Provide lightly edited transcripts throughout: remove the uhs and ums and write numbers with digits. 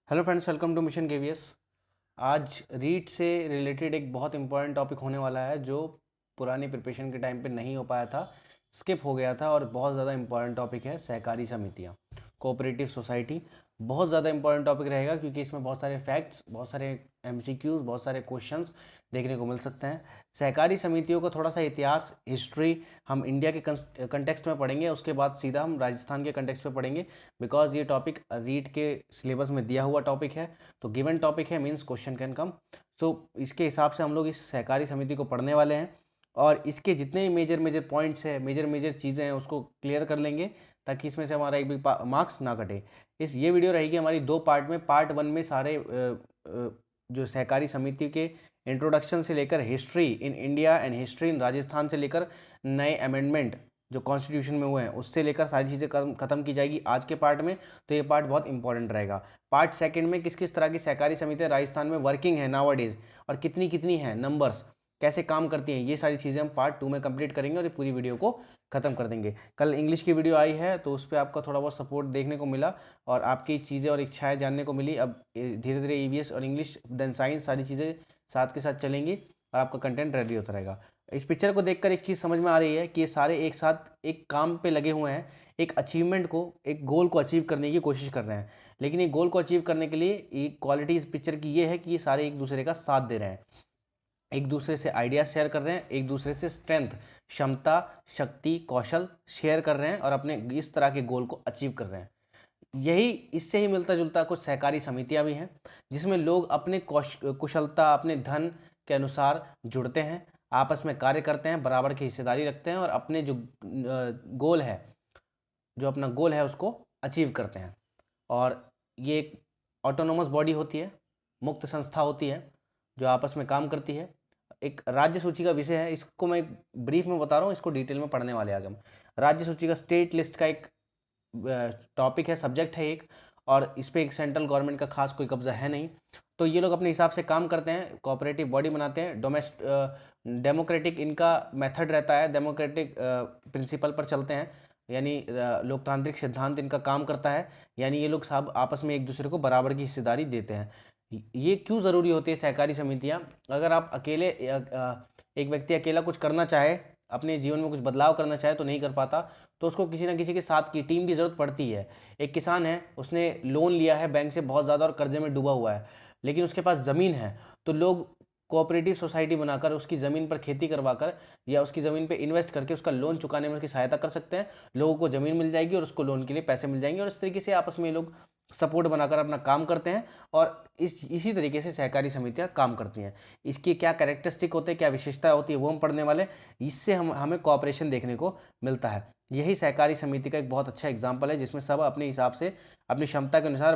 Hello friends, welcome to mission KVS. आज रीट से related एक बहुत इंपॉर्टेंट टॉपिक होने वाला है जो पुरानी प्रिपरेशन के टाइम पे नहीं हो पाया था, स्किप हो गया था और बहुत ज़्यादा इंपॉर्टेंट टॉपिक है सहकारी समितियाँ, कोऑपरेटिव सोसाइटी। बहुत ज़्यादा इंपॉर्टेंट टॉपिक रहेगा क्योंकि इसमें बहुत सारे फैक्ट्स, बहुत सारे एमसीक्यूज, बहुत सारे क्वेश्चंस देखने को मिल सकते हैं। सहकारी समितियों का थोड़ा सा इतिहास, हिस्ट्री हम इंडिया के कंटेक्स्ट में पढ़ेंगे, उसके बाद सीधा हम राजस्थान के कंटेक्स्ट में पढ़ेंगे बिकॉज ये टॉपिक रीट के सिलेबस में दिया हुआ टॉपिक है। तो गिवन टॉपिक है, मीन्स क्वेश्चन कैन कम। सो इसके हिसाब से हम लोग इस सहकारी समिति को पढ़ने वाले हैं और इसके जितने भी मेजर मेजर पॉइंट्स हैं, मेजर मेजर चीज़ें हैं, उसको क्लियर कर लेंगे ताकि इसमें से हमारा एक भी मार्क्स ना कटे। ये वीडियो रहेगी हमारी दो पार्ट में। पार्ट वन में सारे जो सहकारी समिति के इंट्रोडक्शन से लेकर history in India and history in Rajasthan से लेकर नए अमेंडमेंट जो कॉन्स्टिट्यूशन में हुए हैं उससे लेकर सारी चीज़ें खत्म की जाएगी आज के पार्ट में। तो ये पार्ट बहुत इंपॉर्टेंट रहेगा। पार्ट सेकंड में किस किस तरह की सहकारी समितियाँ राजस्थान में वर्किंग है नाउअडेज और कितनी कितनी है, नंबर्स कैसे काम करती हैं, ये सारी चीज़ें हम पार्ट टू में कंप्लीट करेंगे और ये पूरी वीडियो को खत्म कर देंगे। कल इंग्लिश की वीडियो आई है तो उस पर आपका थोड़ा बहुत सपोर्ट देखने को मिला और आपकी चीज़ें और इच्छाएं जानने को मिली। अब धीरे धीरे ईवीएस और इंग्लिश देन साइंस सारी चीज़ें साथ के साथ चलेंगी और आपका कंटेंट रेडी होता रहेगा। इस पिक्चर को देखकर एक चीज़ समझ में आ रही है कि ये सारे एक साथ एक काम पे लगे हुए हैं, एक अचीवमेंट को, एक गोल को अचीव करने की कोशिश कर रहे हैं। लेकिन ये गोल को अचीव करने के लिए एक क्वालिटी इस पिक्चर की ये है कि ये सारे एक दूसरे का साथ दे रहे हैं, एक दूसरे से आइडिया शेयर कर रहे हैं, एक दूसरे से स्ट्रेंथ, क्षमता, शक्ति, कौशल शेयर कर रहे हैं और अपने इस तरह के गोल को अचीव कर रहे हैं। यही इससे ही मिलता जुलता कुछ सहकारी समितियां भी हैं जिसमें लोग अपने कुशलता, अपने धन के अनुसार जुड़ते हैं, आपस में कार्य करते हैं, बराबर की हिस्सेदारी रखते हैं और अपने जो गोल है, जो अपना गोल है उसको अचीव करते हैं। और ये एक ऑटोनोमस बॉडी होती है, मुक्त संस्था होती है जो आपस में काम करती है। एक राज्य सूची का विषय है, इसको मैं ब्रीफ में बता रहा हूँ, इसको डिटेल में पढ़ने वाले आगे हम। राज्य सूची का स्टेट लिस्ट का एक टॉपिक है, सब्जेक्ट है एक, और इस पर एक सेंट्रल गवर्नमेंट का खास कोई कब्जा है नहीं। तो ये लोग अपने हिसाब से काम करते हैं, कोऑपरेटिव बॉडी बनाते हैं, डेमोक्रेटिक इनका मेथड रहता है, डेमोक्रेटिक प्रिंसिपल पर चलते हैं, यानी लोकतांत्रिक सिद्धांत इनका काम करता है। यानी ये लोग सब आपस में एक दूसरे को बराबर की हिस्सेदारी देते हैं। ये क्यों ज़रूरी होती है सहकारी समितियाँ? अगर आप अकेले एक व्यक्ति अकेला कुछ करना चाहे, अपने जीवन में कुछ बदलाव करना चाहे तो नहीं कर पाता, तो उसको किसी ना किसी के साथ की टीम की ज़रूरत पड़ती है। एक किसान है, उसने लोन लिया है बैंक से बहुत ज़्यादा और कर्जे में डूबा हुआ है, लेकिन उसके पास ज़मीन है, तो लोग कोऑपरेटिव सोसाइटी बनाकर उसकी ज़मीन पर खेती करवाकर या उसकी ज़मीन पे इन्वेस्ट करके उसका लोन चुकाने में उसकी सहायता कर सकते हैं। लोगों को ज़मीन मिल जाएगी और उसको लोन के लिए पैसे मिल जाएंगे और इस तरीके से आपस में ये लोग सपोर्ट बनाकर अपना काम करते हैं और इसी तरीके से सहकारी समितियां काम करती हैं। इसकी क्या कैरेक्टरिस्टिक होते हैं, क्या विशेषता होती है, वो हम पढ़ने वाले। इससे हमें कोऑपरेशन देखने को मिलता है। यही सहकारी समिति का एक बहुत अच्छा एग्जाम्पल है जिसमें सब अपने हिसाब से अपनी क्षमता के अनुसार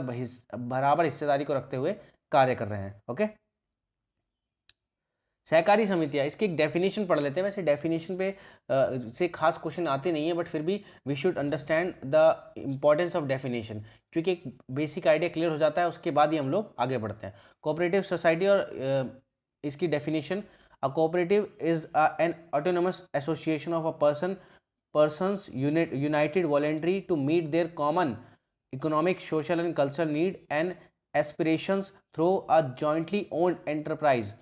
बराबर हिस्सेदारी को रखते हुए कार्य कर रहे हैं। ओके, सहकारी समितियाँ, इसकी एक डेफिनेशन पढ़ लेते हैं। वैसे डेफिनेशन पे से खास क्वेश्चन आते नहीं है, बट फिर भी we should understand the importance of definition, क्योंकि एक बेसिक आइडिया क्लियर हो जाता है, उसके बाद ही हम लोग आगे बढ़ते हैं। कोऑपरेटिव सोसाइटी और इसकी definition: a cooperative is an autonomous association of a persons united voluntary to meet their common economic, social and cultural need and aspirations through a jointly owned enterprise।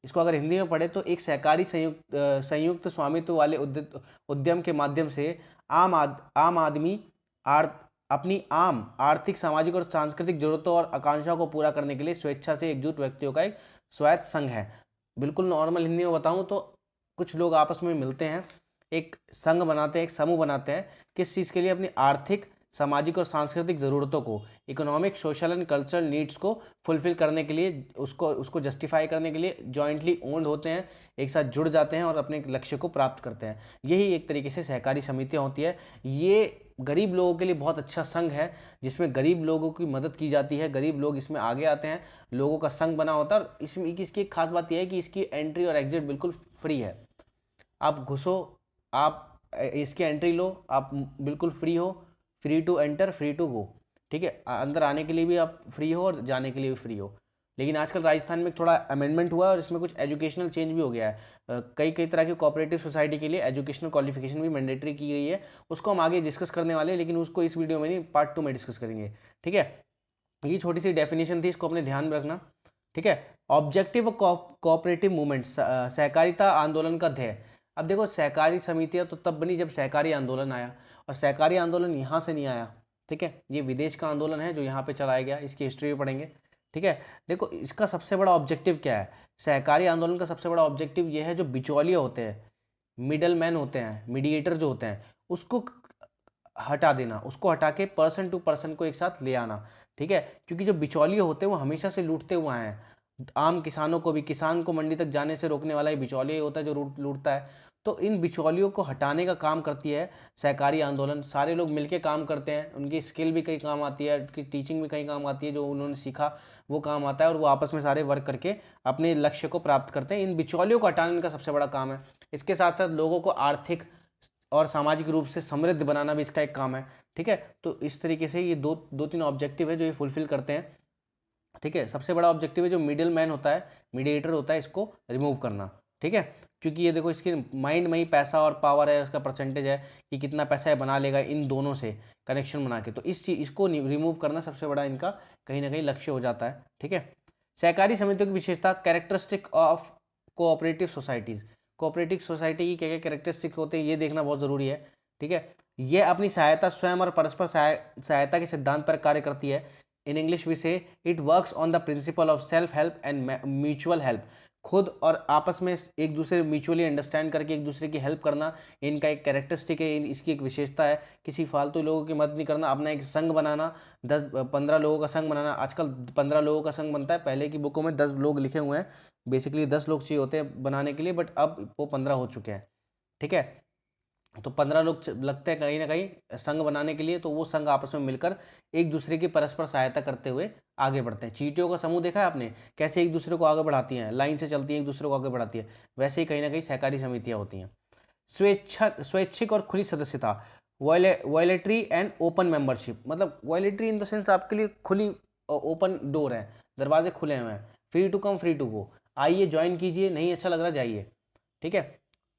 इसको अगर हिंदी में पढ़े तो एक सहकारी संयुक्त स्वामित्व वाले उद्यम के माध्यम से आम आदमी अपनी आम आर्थिक, सामाजिक और सांस्कृतिक जरूरतों और आकांक्षाओं को पूरा करने के लिए स्वेच्छा से एकजुट व्यक्तियों का एक स्वायत्त संघ है। बिल्कुल नॉर्मल हिंदी में बताऊं तो कुछ लोग आपस में मिलते हैं, एक संघ बनाते हैं, एक समूह बनाते हैं, किस चीज़ के लिए? अपनी आर्थिक, सामाजिक और सांस्कृतिक ज़रूरतों को, economic, social and cultural needs को फुलफिल करने के लिए, उसको जस्टिफाई करने के लिए जॉइंटली ओन्ड होते हैं, एक साथ जुड़ जाते हैं और अपने लक्ष्य को प्राप्त करते हैं। यही एक तरीके से सहकारी समितियाँ होती है। ये गरीब लोगों के लिए बहुत अच्छा संघ है जिसमें गरीब लोगों की मदद की जाती है, गरीब लोग इसमें आगे आते हैं, लोगों का संघ बना होता है। और इसमें इसकी एक खास बात यह है कि इसकी एंट्री और एग्जिट बिल्कुल फ्री है। आप घुसो, आप इसकी एंट्री लो, आप बिल्कुल फ्री हो, free to enter, free to go. ठीक है, अंदर आने के लिए भी आप फ्री हो और जाने के लिए भी फ्री हो। लेकिन आजकल राजस्थान में थोड़ा अमेंडमेंट हुआ है और इसमें कुछ एजुकेशनल चेंज भी हो गया है। कई कई तरह की कोऑपरेटिव सोसाइटी के लिए एजुकेशनल क्वालिफिकेशन भी मैंडेटरी की गई है। उसको हम आगे डिस्कस करने वाले हैं, लेकिन उसको इस वीडियो में नहीं, पार्ट टू में डिस्कस करेंगे। ठीक है, ये छोटी सी डेफिनेशन थी, इसको अपने ध्यान में रखना, ठीक है। ऑब्जेक्टिव कोऑपरेटिव मूवमेंट, सहकारिता आंदोलन का ध्येय। अब देखो सहकारी समितियां तो तब बनी जब सहकारी आंदोलन आया, और सहकारी आंदोलन यहाँ से नहीं आया, ठीक है, ये विदेश का आंदोलन है जो यहाँ पे चलाया गया, इसकी हिस्ट्री भी पढ़ेंगे, ठीक है। देखो इसका सबसे बड़ा ऑब्जेक्टिव क्या है, सहकारी आंदोलन का सबसे बड़ा ऑब्जेक्टिव ये है, जो बिचौलिए होते हैं, मिडल मैन होते हैं, मीडिएटर जो होते हैं, उसको हटा देना, उसको हटा के पर्सन टू पर्सन को एक साथ ले आना, ठीक है। क्योंकि जो बिचौलिए होते हैं वो हमेशा से लूटते हुए आए हैं, आम किसानों को भी, किसान को मंडी तक जाने से रोकने वाला ये बिचौलिया होता है जो लूटता है। तो इन बिचौलियों को हटाने का काम करती है सहकारी आंदोलन। सारे लोग मिलके काम करते हैं, उनकी स्किल भी कहीं काम आती है, उनकी टीचिंग भी कहीं काम आती है, जो उन्होंने सीखा वो काम आता है, और वो आपस में सारे वर्क करके अपने लक्ष्य को प्राप्त करते हैं। इन बिचौलियों को हटाने का सबसे बड़ा काम है। इसके साथ साथ लोगों को आर्थिक और सामाजिक रूप से समृद्ध बनाना भी इसका एक काम है, ठीक है। तो इस तरीके से ये दो तीन ऑब्जेक्टिव है जो ये फुलफिल करते हैं, ठीक है। सबसे बड़ा ऑब्जेक्टिव है जो मिडिल मैन होता है, मीडिएटर होता है, इसको रिमूव करना, ठीक है। क्योंकि ये देखो इसके माइंड में ही पैसा और पावर है, उसका परसेंटेज है कि कितना पैसा है बना लेगा इन दोनों से कनेक्शन बना के। तो इसको रिमूव करना सबसे बड़ा इनका कहीं ना कहीं लक्ष्य हो जाता है, ठीक है। सहकारी समितियों की विशेषता, characteristic of cooperative societies. Cooperative society की क्या क्या कैरेक्टरिस्टिक होते हैं ये देखना बहुत ज़रूरी है, ठीक है। ये अपनी सहायता स्वयं और परस्पर सहायता के सिद्धांत पर कार्य करती है। इन इंग्लिश वी से it works on the principle of self help and mutual help. खुद और आपस में एक दूसरे म्यूचुअली अंडरस्टैंड करके एक दूसरे की हेल्प करना इनका एक कैरेक्टरिस्टिक है, इसकी एक विशेषता है। किसी फालतू लोगों की मदद नहीं करना, अपना एक संघ बनाना, 10-15 लोगों का संघ बनाना। आजकल 15 लोगों का संघ बनता है, पहले की बुकों में 10 लोग लिखे हुए हैं, बेसिकली 10 लोग चाहिए होते हैं बनाने के लिए, बट अब वो 15 हो चुके हैं, ठीक है। तो 15 लोग लगते हैं कहीं ना कहीं संघ बनाने के लिए। तो वो संघ आपस में मिलकर एक दूसरे की परस्पर सहायता करते हुए आगे बढ़ते हैं। चींटियों का समूह देखा है आपने, कैसे एक दूसरे को आगे बढ़ाती हैं, लाइन से चलती हैं, एक दूसरे को आगे बढ़ाती है। वैसे ही कहीं ना कहीं सहकारी समितियां होती हैं। स्वैच्छिक और खुली सदस्यता, वॉयलेटरी एंड ओपन मेंबरशिप। मतलब वॉयलेटरी इन द सेंस आपके लिए खुली, ओपन डोर है, दरवाजे खुले हुए हैं, free to come free to go, आइए ज्वाइन कीजिए, नहीं अच्छा लग रहा जाइए, ठीक है।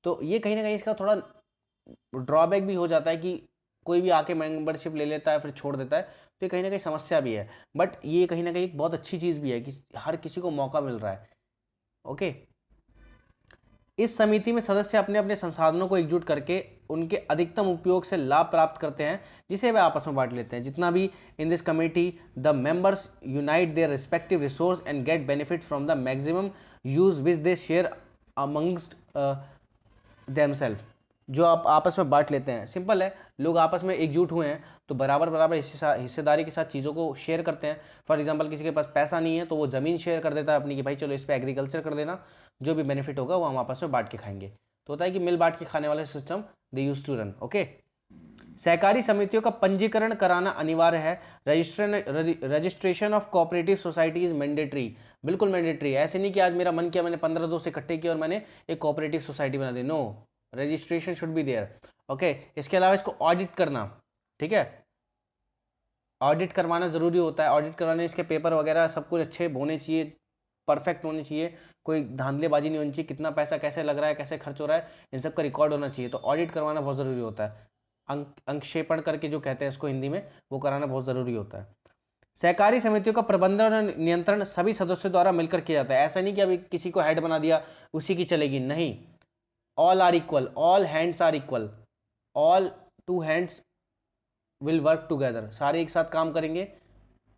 तो ये कहीं ना कहीं इसका थोड़ा ड्रॉबैक भी हो जाता है कि कोई भी आके मेंबरशिप ले लेता है फिर छोड़ देता है, तो ये कहीं ना कहीं समस्या भी है। बट ये कहीं ना कहीं एक बहुत अच्छी चीज़ भी है कि हर किसी को मौका मिल रहा है, ओके। इस समिति में सदस्य अपने अपने संसाधनों को एकजुट करके उनके अधिकतम उपयोग से लाभ प्राप्त करते हैं, जिसे वे आपस में बांट लेते हैं। जितना भी in this committee the members unite their respective resource and get benefit from the maximum use which they share amongst themselves. जो आप आपस में बांट लेते हैं, सिंपल है, लोग आपस में एकजुट हुए हैं तो बराबर बराबर हिस्सेदारी के साथ चीज़ों को शेयर करते हैं। फॉर एग्जांपल किसी के पास पैसा नहीं है तो वो ज़मीन शेयर कर देता है अपनी, कि भाई चलो इस पर एग्रीकल्चर कर देना, जो भी बेनिफिट होगा वो हम आपस में बांट के खाएंगे। तो होता है कि मिल बांट के खाने वाले system they use to run, okay. सहकारी समितियों का पंजीकरण कराना अनिवार्य है। Registration of cooperative society is mandatory, बिल्कुल मैंडेटरी। ऐसे नहीं कि आज मेरा मन किया मैंने 15 दोस्त इकट्ठे किए और मैंने एक कोऑपरेटिव सोसाइटी बना दी, no, registration should be there, okay. इसके अलावा इसको ऑडिट करना, ठीक है, ऑडिट करवाना जरूरी होता है। ऑडिट करवाने इसके पेपर वगैरह सब कुछ अच्छे होने चाहिए, परफेक्ट होने चाहिए, कोई धांधलेबाजी नहीं होनी चाहिए, कितना पैसा कैसे लग रहा है, कैसे खर्च हो रहा है, इन सब का रिकॉर्ड होना चाहिए। तो ऑडिट करवाना बहुत ज़रूरी होता है। अंक्षेपण करके जो कहते हैं इसको हिंदी में, वो कराना बहुत ज़रूरी होता है। सहकारी समितियों का प्रबंधन और नियंत्रण सभी सदस्यों द्वारा मिलकर किया जाता है। ऐसा नहीं कि अभी किसी को हेड बना दिया उसी की चलेगी, नहीं। All are equal, all hands are equal, all two hands will work together, सारे एक साथ काम करेंगे,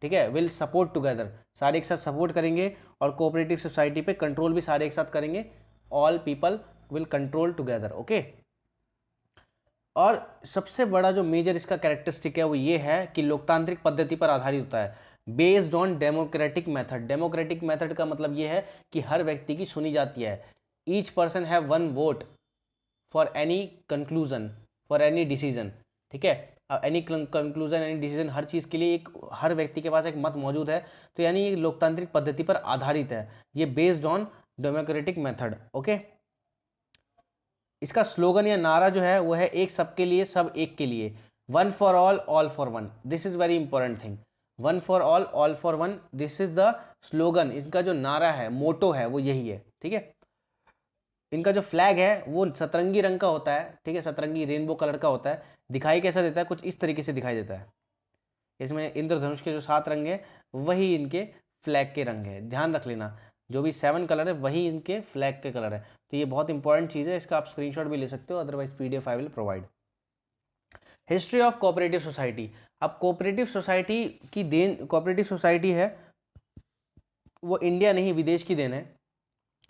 ठीक है। विल सपोर्ट टुगेदर, सारे एक साथ सपोर्ट करेंगे, और कोऑपरेटिव सोसाइटी पे कंट्रोल भी सारे एक साथ करेंगे। All people will control together, okay. और सबसे बड़ा जो मेजर इसका कैरेक्टरिस्टिक है वो ये है कि लोकतांत्रिक पद्धति पर आधारित होता है, based on democratic method. Democratic method का मतलब ये है कि हर व्यक्ति की सुनी जाती है। Each person have one vote for any conclusion, for any decision, ठीक है। एनी कंक्लूजन, एनी डिसीजन, हर चीज़ के लिए एक हर व्यक्ति के पास एक मत मौजूद है। तो यानी ये लोकतांत्रिक पद्धति पर आधारित है, ये based on democratic method, okay. इसका स्लोगन या नारा जो है वो है एक सबके लिए सब एक के लिए, one for all for one. This is very important thing, one for all for one, this is the slogan. इनका जो नारा है, मोटो है, वो यही है, ठीक है। इनका जो फ्लैग है वो सतरंगी रंग का होता है, ठीक है, सतरंगी रेनबो कलर का होता है। दिखाई कैसा देता है, कुछ इस तरीके से दिखाई देता है, इसमें इंद्रधनुष के जो 7 रंग हैं वही इनके फ्लैग के रंग है, ध्यान रख लेना। जो भी 7 कलर है वही इनके फ्लैग के कलर है। तो ये बहुत इंपॉर्टेंट चीज़ है, इसका आप स्क्रीनशॉट भी ले सकते हो, otherwise PDF I will provide. History of cooperative society. अब कोऑपरेटिव सोसाइटी की देन, कोऑपरेटिव सोसाइटी है वो इंडिया नहीं विदेश की देन है,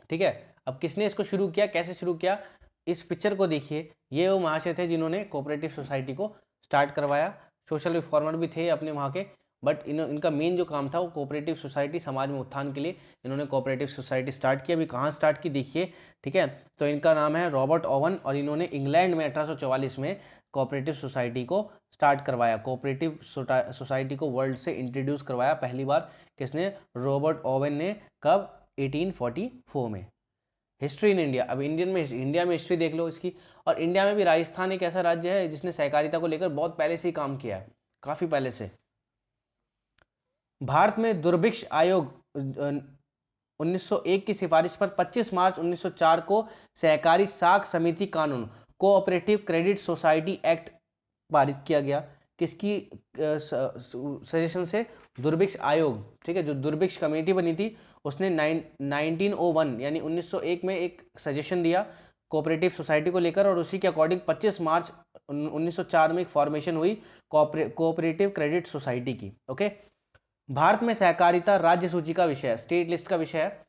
ठीक है। अब किसने इसको शुरू किया, कैसे शुरू किया, इस पिक्चर को देखिए, ये वो महाशय थे जिन्होंने कोऑपरेटिव सोसाइटी को स्टार्ट करवाया। सोशल रिफॉर्मर भी थे अपने वहाँ के, बट इनका मेन जो काम था वो कोऑपरेटिव सोसाइटी, समाज में उत्थान के लिए इन्होंने कोऑपरेटिव सोसाइटी स्टार्ट की। अभी कहाँ स्टार्ट की देखिए, ठीक है। तो इनका नाम है रॉबर्ट ओवन और इन्होंने इंग्लैंड में 1844 में कोऑपरेटिव सोसाइटी को स्टार्ट करवाया। कोऑपरेटिव सोसाइटी को वर्ल्ड से इंट्रोड्यूस करवाया पहली बार किसने, रॉबर्ट ओवन ने। कब, 1844 में। History in India. अब इंडिया में हिस्ट्री देख लो इसकी। और इंडिया में भी राजस्थान एक ऐसा राज्य है जिसने सहकारिता को लेकर बहुत पहले से ही काम किया है, काफ़ी पहले से। भारत में दुर्भिक्ष आयोग 1901 की सिफारिश पर 25 मार्च 1904 को सहकारी साख समिति कानून, कोऑपरेटिव क्रेडिट सोसाइटी एक्ट पारित किया गया। किसकी सजेशन से, दुर्भिक्ष आयोग, ठीक है। जो दुर्भिक्ष कमेटी बनी थी उसने 1901 यानी 1901 में एक सजेशन दिया कोऑपरेटिव सोसाइटी को लेकर, और उसी के अकॉर्डिंग 25 मार्च 1904 में एक फॉर्मेशन हुई कोऑपरेटिव क्रेडिट सोसाइटी की, ओके। भारत में सहकारिता राज्य सूची का विषय है, स्टेट लिस्ट का विषय है।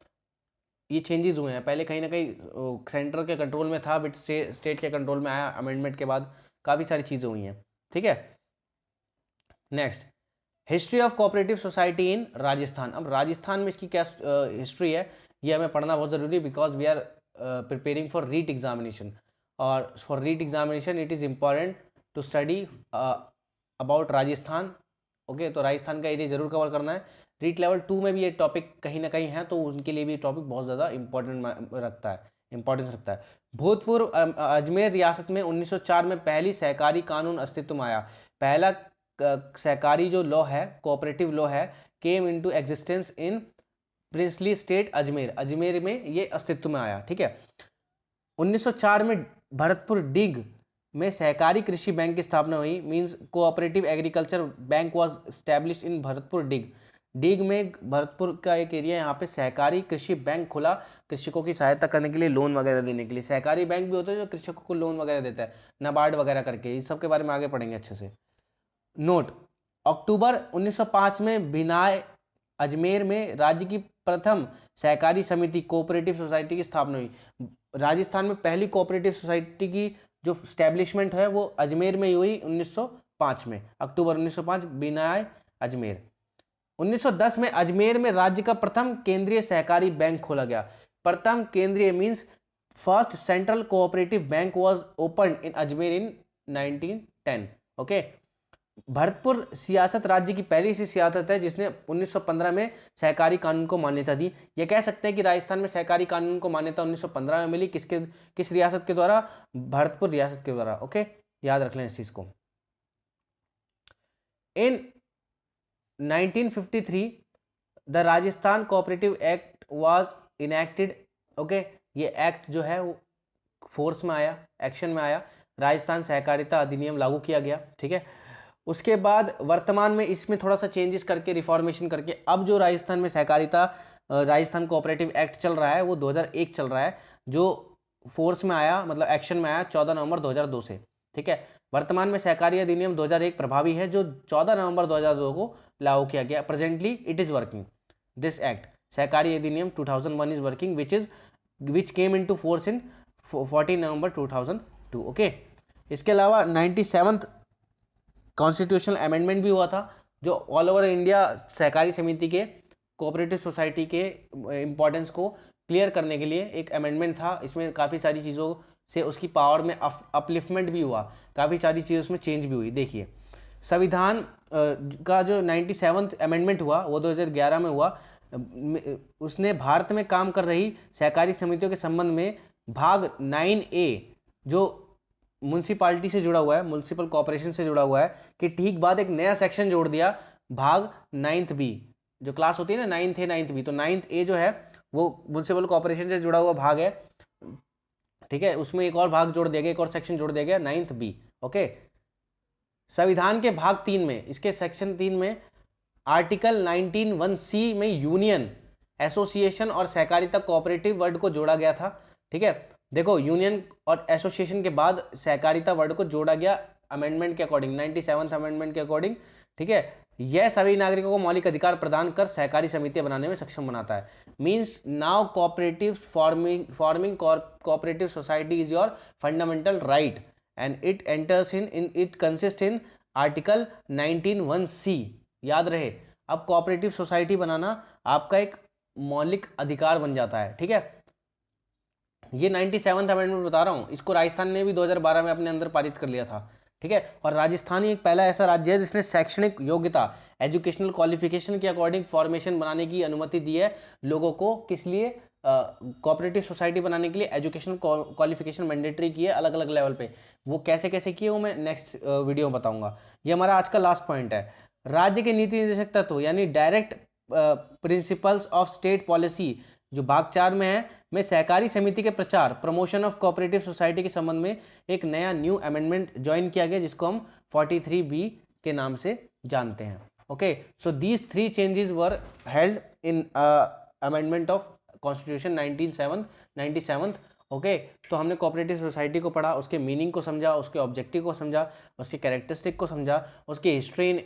ये चेंजेस हुए हैं, पहले कहीं ना कहीं सेंटर के कंट्रोल में था, बट स्टेट के कंट्रोल में आया अमेंडमेंट के बाद, काफ़ी सारी चीज़ें हुई हैं, ठीक है। Next, history of cooperative society in Rajasthan. अब राजस्थान में इसकी क्या हिस्ट्री है, ये हमें पढ़ना बहुत ज़रूरी है, because we are preparing for REET examination, और for REET examination it is important to study about Rajasthan, okay. तो राजस्थान का एरिया जरूर कवर करना है। रीट लेवल 2 में भी ये टॉपिक कहीं ना कहीं है, तो उनके लिए भी टॉपिक बहुत ज़्यादा इंपॉर्टेंस रखता है। भूतपूर्व अजमेर रियासत में 1904 में पहली सहकारी कानून अस्तित्व में आया। पहला सहकारी जो लॉ है, कोऑपरेटिव लॉ है, came into existence in princely state Ajmer. Ajmer में ये अस्तित्व में आया, ठीक है। 1904 में भरतपुर डिग में सहकारी कृषि बैंक की स्थापना हुई, means cooperative agriculture bank was established in Bharatpur Deeg. Deeg में भरतपुर का एक एरिया, यहाँ पे सहकारी कृषि बैंक खुला कृषकों की सहायता करने के लिए, लोन वगैरह देने के लिए। सहकारी बैंक भी होता है जो कृषकों को लोन वगैरह देता है, नाबार्ड वगैरह करके, इस सब के बारे में आगे पढ़ेंगे अच्छे से। नोट, अक्टूबर 1905 में बिनाय अजमेर में राज्य की प्रथम सहकारी समिति कोऑपरेटिव सोसाइटी की स्थापना हुई। राजस्थान में पहली कोऑपरेटिव सोसाइटी की जो स्टैब्लिशमेंट है वो अजमेर में ही हुई 1905 में, अक्टूबर 1905, बिनाय अजमेर। 1910 में अजमेर में राज्य का प्रथम केंद्रीय सहकारी बैंक खोला गया। प्रथम केंद्रीय means first central cooperative bank was open in Ajmer in 1910, okay. Bharatpur सियासत राज्य की पहली सी सियासत है जिसने 1915 में सहकारी कानून को मान्यता दी। ये कह सकते हैं कि राजस्थान में सहकारी कानून को मान्यता 1915 में मिली, किस रियासत के द्वारा, भरतपुर रियासत के द्वारा, ओके। याद रख लें इस चीज को। इन 1953 the Rajasthan cooperative act was enacted, okay. ये एक्ट जो है वो फोर्स में आया, एक्शन में आया, राजस्थान सहकारिता अधिनियम लागू किया गया, ठीक है। उसके बाद वर्तमान में इसमें थोड़ा सा चेंजेस करके, रिफॉर्मेशन करके, अब जो राजस्थान में सहकारिता राजस्थान कोऑपरेटिव एक्ट चल रहा है वो 2001 चल रहा है, जो फोर्स में आया, मतलब एक्शन में आया 14 नवंबर 2002 से, ठीक है। वर्तमान में सहकारी अधिनियम 2001 प्रभावी है, जो 14 नवंबर 2002 को लागू किया गया। Presently it is working, this act सहकारी अधिनियम 2001 is working, which came into force in 14 November 2002, okay. इसके अलावा 97th कॉन्स्टिट्यूशनल अमेंडमेंट भी हुआ था, जो ऑल ओवर इंडिया सहकारी समिति के, कोऑपरेटिव सोसाइटी के इंपॉर्टेंस को क्लियर करने के लिए एक अमेंडमेंट था। इसमें काफ़ी सारी चीज़ों से उसकी पावर में अपलिफ्टमेंट भी हुआ, काफ़ी सारी चीज़ों उसमें चेंज भी हुई। देखिए, संविधान का जो 97th अमेंडमेंट हुआ वो 2011 में हुआ। उसने भारत में काम कर रही सहकारी समितियों के संबंध में भाग 9A जो म्यूनसिपालिटी से जुड़ा हुआ है, म्यूनसिपल कॉर्पोरेशन से जुड़ा हुआ है, कि ठीक बाद एक नया सेक्शन जोड़ दिया, भाग 9th B, जो क्लास होती है ना 9th A 9th B, तो 9th A जो है वो म्यूनसिपल कॉर्पोरेशन से जुड़ा हुआ भाग है, ठीक है। उसमें एक और भाग जोड़ दिया गया, एक और सेक्शन जोड़ दिया गया 9th B, ओके। संविधान के भाग 3 में, इसके सेक्शन 3 में आर्टिकल 19(1)(c) में यूनियन, एसोसिएशन और सहकारिता कोऑपरेटिव वर्ड को जोड़ा गया था। ठीक है, देखो यूनियन और एसोसिएशन के बाद सहकारिता वर्ड को जोड़ा गया अमेंडमेंट के अकॉर्डिंग, 97th अमेंडमेंट के अकॉर्डिंग। ठीक है, यह सभी नागरिकों को मौलिक अधिकार प्रदान कर सहकारी समितियां बनाने में सक्षम बनाता है। Means now cooperative forming cooperative society is your fundamental right and it enters in it consist in article 19(1)(c). याद रहे, अब कोऑपरेटिव सोसाइटी बनाना आपका एक मौलिक अधिकार बन जाता है। ठीक है, ये 97th अमेंडमेंट बता रहा हूँ, इसको राजस्थान ने भी 2012 में अपने अंदर पारित कर लिया था। ठीक है, और राजस्थान ही एक पहला ऐसा राज्य है जिसने शैक्षणिक योग्यता, एजुकेशनल क्वालिफिकेशन के अकॉर्डिंग फॉर्मेशन बनाने की अनुमति दी है लोगों को। किस लिए? कोऑपरेटिव सोसाइटी बनाने के लिए एजुकेशनल क्वालिफिकेशन मैंडेटरी की है अलग अलग लेवल पे। वो कैसे कैसे किए वो मैं नेक्स्ट वीडियो में बताऊंगा। ये हमारा आज का लास्ट पॉइंट है। राज्य के नीति निर्देशक तत्व यानी direct principles of state policy जो भाग 4 में है, में सहकारी समिति के प्रचार, प्रमोशन ऑफ कोऑपरेटिव सोसाइटी के संबंध में एक नया न्यू अमेंडमेंट ज्वाइन किया गया जिसको हम 43B के नाम से जानते हैं। Okay, so these 3 changes were held in amendment of constitution 97th। Okay, तो हमने कोऑपरेटिव सोसाइटी को पढ़ा, उसके मीनिंग को समझा, उसके ऑब्जेक्टिव को समझा, उसके कैरेक्टरिस्टिक को समझा, उसकी history in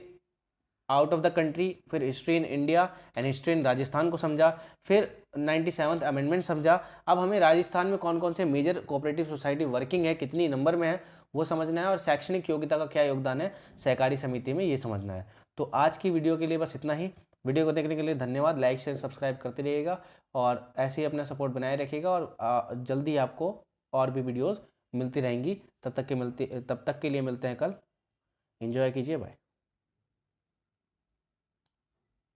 out of the country, फिर history in India and history in Rajasthan को समझा, फिर 97th अमेंडमेंट समझा। अब हमें राजस्थान में कौन कौन से मेजर कोऑपरेटिव सोसाइटी वर्किंग है, कितनी नंबर में है वो समझना है, और शैक्षणिक योग्यता का क्या योगदान है सहकारी समिति में ये समझना है। तो आज की वीडियो के लिए बस इतना ही। वीडियो को देखने के लिए धन्यवाद। लाइक शेयर सब्सक्राइब करते रहिएगा और ऐसे ही अपना सपोर्ट बनाए रखिएगा, और जल्दी आपको और भी वीडियोज़ मिलती रहेंगी। तब तक के लिए मिलते हैं कल। एंजॉय कीजिए, बाय।